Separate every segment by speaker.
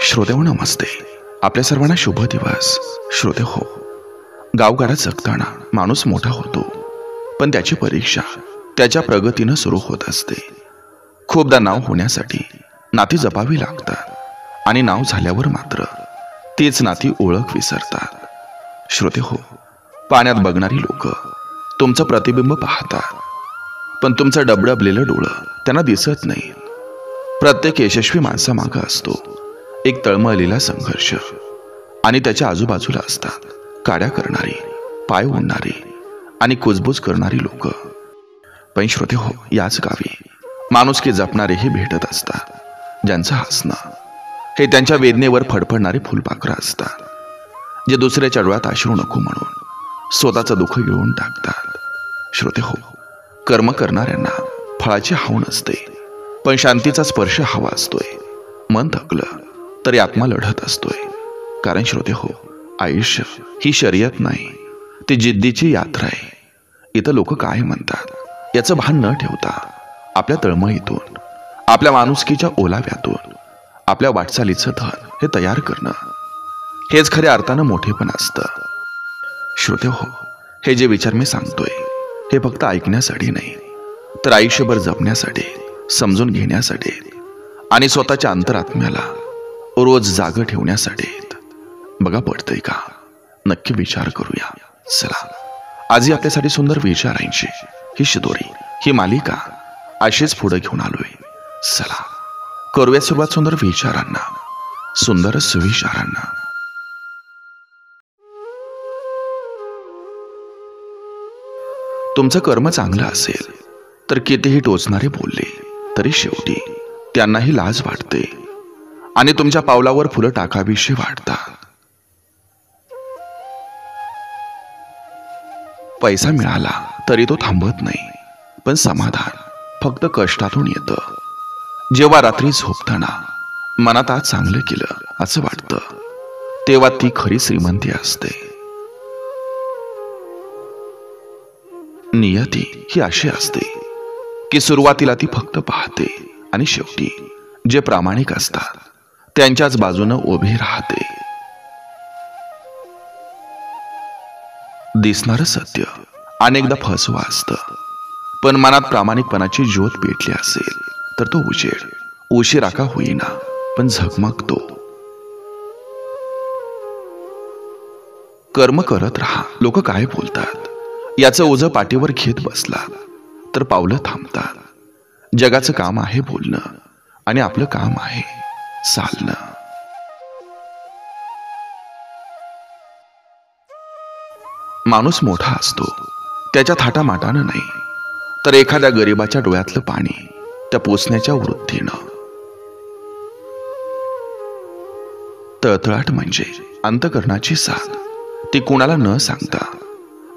Speaker 1: श्रोतेहो नमस्ते. आपल्या सर्वांना शुभ दिवस. श्रोते हो, गावगाड्यात जगताना माणूस मोठा होतो, पण त्याची परीक्षा त्याच्या प्रगतीनं सुरू होत असते. खूपदा नाव होण्यासाठी नाती जपावी लागतात आणि नाव झाल्यावर मात्र तीच नाती ओळख विसरतात. श्रोते हो, पाण्यात बघणारी लोक तुमचं प्रतिबिंब पाहतात, पण तुमचं डबडबलेलं डोळं त्यांना दिसत नाही. प्रत्येक यशस्वी माणसामागं असतो एक तळमळलेला संघर्ष, आणि त्याच्या आजूबाजूला असतात काड्या करणारी, पाय ओढणारी आणि कुजबूज करणारी लोक. पण श्रोते हो, याच गावी माणुसकी जपणारेही भेटत असतात, ज्यांचं हसणं हे त्यांच्या वेदनेवर फडफडणारे फुलपाखरं असतात, जे दुसऱ्याच्या डोळ्यात अश्रू नको म्हणून स्वतःचं दुःख गिळून टाकतात. श्रोते हो, कर्म करणाऱ्यांना फळाची हाव नसते, पण शांतीचा स्पर्श हवा असतोय. मन थकलं तरी आत्मा लढत असतोय. कारण श्रोते हो, आयुष्य ही शर्यत नाही, ती जिद्दीची यात्रा आहे. इथं लोक काय म्हणतात याचं भान न ठेवता आपल्या तळमळीतून, आपल्या माणुसकीच्या ओलाव्यातून आपल्या वाटचालीचं धन हे तयार करणं, हेच खऱ्या अर्थानं मोठेपण असतं. श्रोते हो, हे जे विचार मी सांगतोय हे फक्त ऐकण्यासाठी नाही, तर आयुष्यभर जपण्यासाठी, समजून घेण्यासाठी आणि स्वतःच्या अंतरात्म्याला रोज जागं ठेवण्यासाठी. बघा, पडतंय का? नक्की विचार करूया. चला, आजही आपल्यासाठी सुंदर विचारांची ही शिदोरी, ही मालिका अशीच पुढे घेऊन आलोय. चला, करूया सुरुवात सुंदर विचारांना, सुंदर सुविचारांना. तुमचं कर्म चांगलं असेल तर कितीही टोचणारे बोलले तरी शेवटी त्यांनाही लाज वाटते आणि तुमच्या पावलावर फुलं टाकावीशी वाटतात. पैसा मिळाला तरी तो थांबत नाही, पण समाधान फक्त कष्टातून येतं. जेव्हा रात्री झोपताना मनात आज चांगलं केलं असं वाटतं, तेव्हा ती खरी श्रीमंती असते. नियती ही अशी असते की सुरुवातीला ती फक्त पाहते आणि शेवटी जे प्रामाणिक असतात त्यांच्याच बाजूनं उभी राहते. दिसणारं सत्य अनेकदा फसवं असतं, पण मनात प्रामाणिकपणाची ज्योत पेटली असेल तर तो उजेड उशिरा का होईना पण झगमगतो. कर्म करत राहा, लोक काय बोलतात याचं ओझं पाठीवर घेत बसला तर पावलं थांबतात. जगाचं काम आहे बोलणं आणि आपलं काम आहे चालणं. माणूस मोठा असतो त्याच्या थाटामाटानं नाही, तर एखाद्या गरीबाच्या डोळ्यातलं पाणी त्या पोचण्याच्या वृत्तीनं. तळतळाट म्हणजे अंतःकरणाची साथ, ती कुणाला न सांगता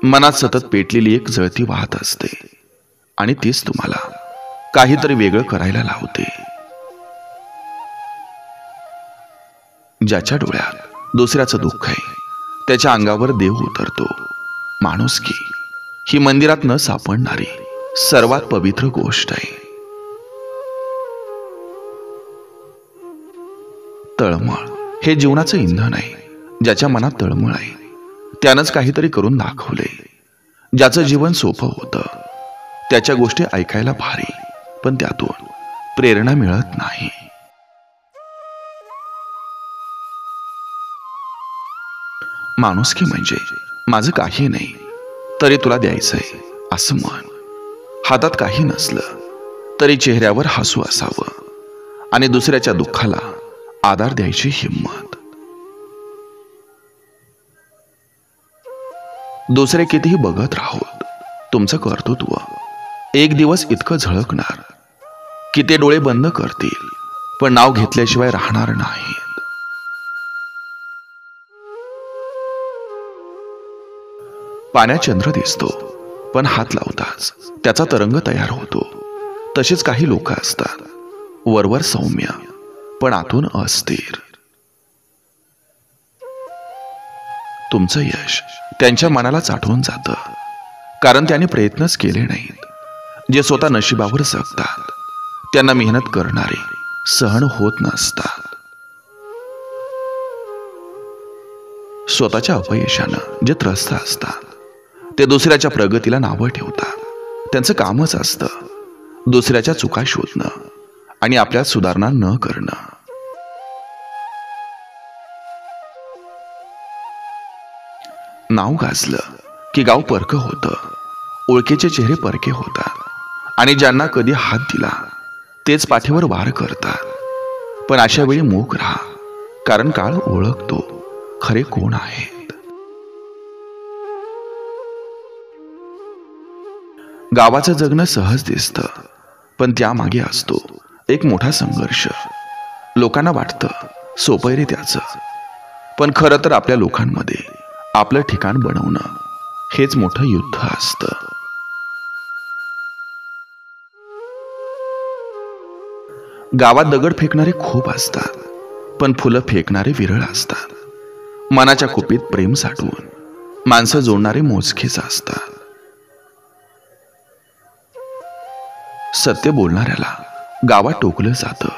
Speaker 1: मनात सतत पेटलेली एक जळती वाहत असते, आणि तीच तुम्हाला काहीतरी वेगळं करायला लावते. ज्याच्या डोळ्यात दुसऱ्याचं दुःख आहे त्याच्या अंगावर देव उतरतो. माणुसकी ही मंदिरात न सापडणारी सर्वात पवित्र गोष्ट आहे. तळमळ हे जीवनाचं इंधन आहे. ज्याच्या मनात तळमळ आहे त्यानंच काहीतरी करून दाखवले. ज्याचं जीवन सोपं होतं त्याच्या गोष्टी ऐकायला भारी, पण त्यातून प्रेरणा मिळत नाही. माणुसकी म्हणजे माझं काही नाही तरी तुला द्यायचंय असं मन. हातात काही नसलं तरी चेहऱ्यावर हसू असावं आणि दुसऱ्याच्या दुःखाला आधार द्यायची हिंमत. दुसरे कितीही बघत राहोत, तुमचं कर्तृत्व एक दिवस इतकं झळकणार की ते डोळे बंद करतील, पण नाव घेतल्याशिवाय राहणार नाही. पाण्यात चंद्र दिसतो, पण हात लावताच त्याचा तरंग तयार होतो. तसेच काही लोक असतात, वरवर सौम्य पण आतून अस्थिर. तुमचं यश त्यांच्या मनाला चाटून जातं, कारण त्याने प्रयत्नच केले नाहीत. जे स्वतः नशिबावर जगतात त्यांना मेहनत करणारे सहन होत नसतात. स्वतःच्या अपयशानं जे त्रस्त असतात ते दुसऱ्याच्या प्रगतीला नावं ठेवतात. त्यांचं कामच असतं दुसऱ्याच्या चुका शोधणं आणि आपल्यात सुधारणा न करणं. नाव गाजलं की गाव परकं होतं, ओळखीचे चेहरे परके होतात आणि ज्यांना कधी हात दिला तेच पाठीवर वार करतात. पण अशा वेळी मूक राहा, कारण काळ ओळखतो खरे कोण आहेत. गावाचं जगणं सहज दिसतं, पण त्यामागे असतो एक मोठा संघर्ष. लोकांना वाटतं सोपं रे त्याचं, पण खरं तर आपल्या लोकांमध्ये आपलं ठिकाण बनवणं हेच मोठं युद्ध असतं. गावात दगड फेकणारे खूप असतात, पण फुलं फेकणारे विरळ असतात. मनाच्या कुपीत प्रेम साठवून माणसं जोडणारे मोजकेच असतात. सत्य बोलणाऱ्याला गावात टोकलं जातं,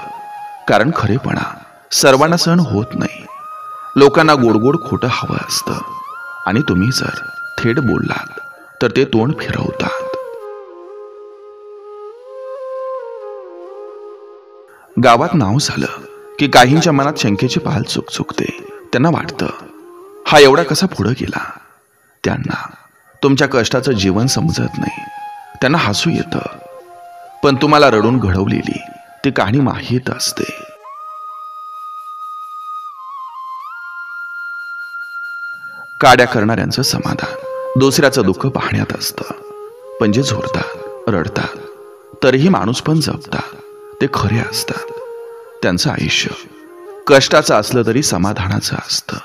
Speaker 1: कारण खरेपणा सर्वांना सहन होत नाही. लोकांना गोडगोड खोटं हवं असतं आणि तुम्ही जर थेट बोललात तर ते तोंड फिरवतात. गावात नाव झालं की काहींच्या मनात शंकेची पाल चुकचुकते. त्यांना वाटतं हा एवढा कसा पुढे गेला. त्यांना तुमच्या कष्टाचं जीवन समजत नाही. त्यांना हसू येतं, पण तुम्हाला रडून घडवलेली ती कहाणी माहीत असते. काड्या करणाऱ्यांचं समाधान दुसऱ्याचं दुःख पाहण्यात असतं. पण जे झोरतात रडतात तरीही माणूस पण जपतात ते खरे असतात. त्यांचं आयुष्य कष्टाचं असलं तरी समाधानाचं असतं.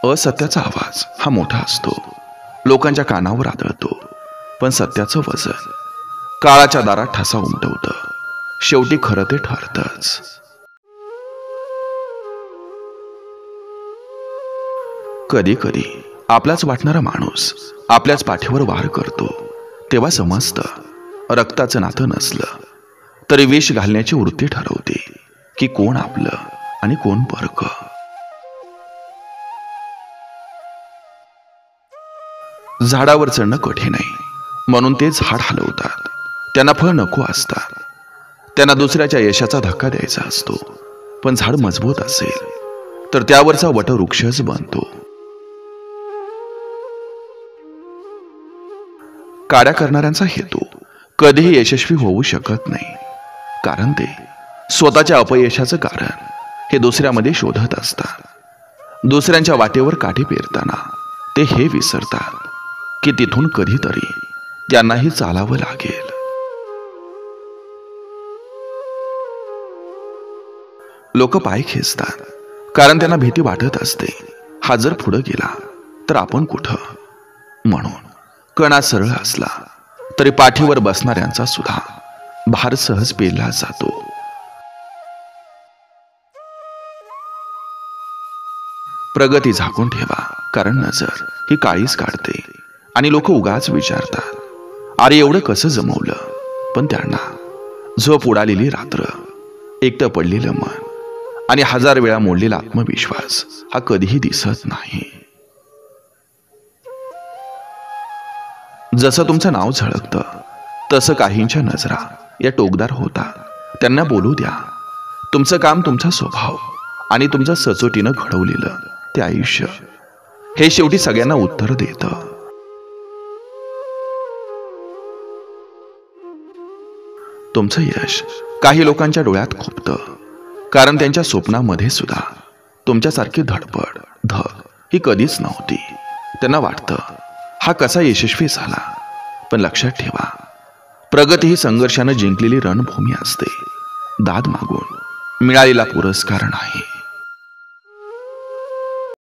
Speaker 1: असत्याचा आवाज हा मोठा असतो, लोकांच्या कानावर आदळतो, पण सत्याचं वजन काळाच्या दारात ठसा उमटवतं. शेवटी खरं ते ठरतंच. कधी कधी आपलाच वाटणारा माणूस आपल्याच पाठीवर वार करतो. तेव्हा समजतं रक्ताचं नातं नसलं तरी विष घालण्याची वृत्ती ठरवते की कोण आपलं आणि कोण परक. झाडावर चढणं कठीण आहे म्हणून ते झाड हलवतात. त्यांना फळ नको असतात, त्यांना दुसऱ्याच्या यशाचा धक्का द्यायचा असतो. पण झाड मजबूत असेल तर त्यावरचा वटवृक्षच बनतो. काड्या करणाऱ्यांचा हेतू कधीही यशस्वी होऊ शकत नाही, कारण ते स्वतःच्या अपयशाचं कारण हे दुसऱ्यामध्ये शोधत असतात. दुसऱ्यांच्या वाटेवर काठी पेरताना ते हे विसरतात की तिथून कधीतरी त्यांनाही चालावं लागेल. लोक पाय खेचतात कारण त्यांना भीती वाटत असते, हा जर पुढे गेला तर आपण कुठं. म्हणून कणा सरळ असला तरी पाठीवर बसणाऱ्यांचा सुद्धा भार सहज पेलला जातो. प्रगती झाकून ठेवा, कारण नजर ही काळीच काढते आणि लोक उगाच विचारतात अरे एवढं कसं जमवलं. पण त्यांना झोप उडालेली रात्र, एकटं पडलेलं मन आणि 1000 वेळा मोडलेला आत्मविश्वास हा कधीही दिसत नाही. जसं तुमचं नाव झळकतं तसं काहींच्या नजरा या टोकदार होतात. त्यांना बोलू द्या. तुमचं काम, तुमचा स्वभाव आणि तुमचं सचोटीनं घडवलेलं ते आयुष्य हे शेवटी सगळ्यांना उत्तर देतं. तुमचं यश काही लोकांच्या डोळ्यात खुपतं, कारण त्यांच्या स्वप्नामध्ये सुद्धा तुमच्यासारखी धडपड धग ही कधीच नव्हती. त्यांना वाटतं हा कसा यशस्वी झाला. पण लक्षात ठेवा, प्रगती ही संघर्षानं जिंकलेली रणभूमी असते, दाद मागून मिळालेला पुरस्कार नाही.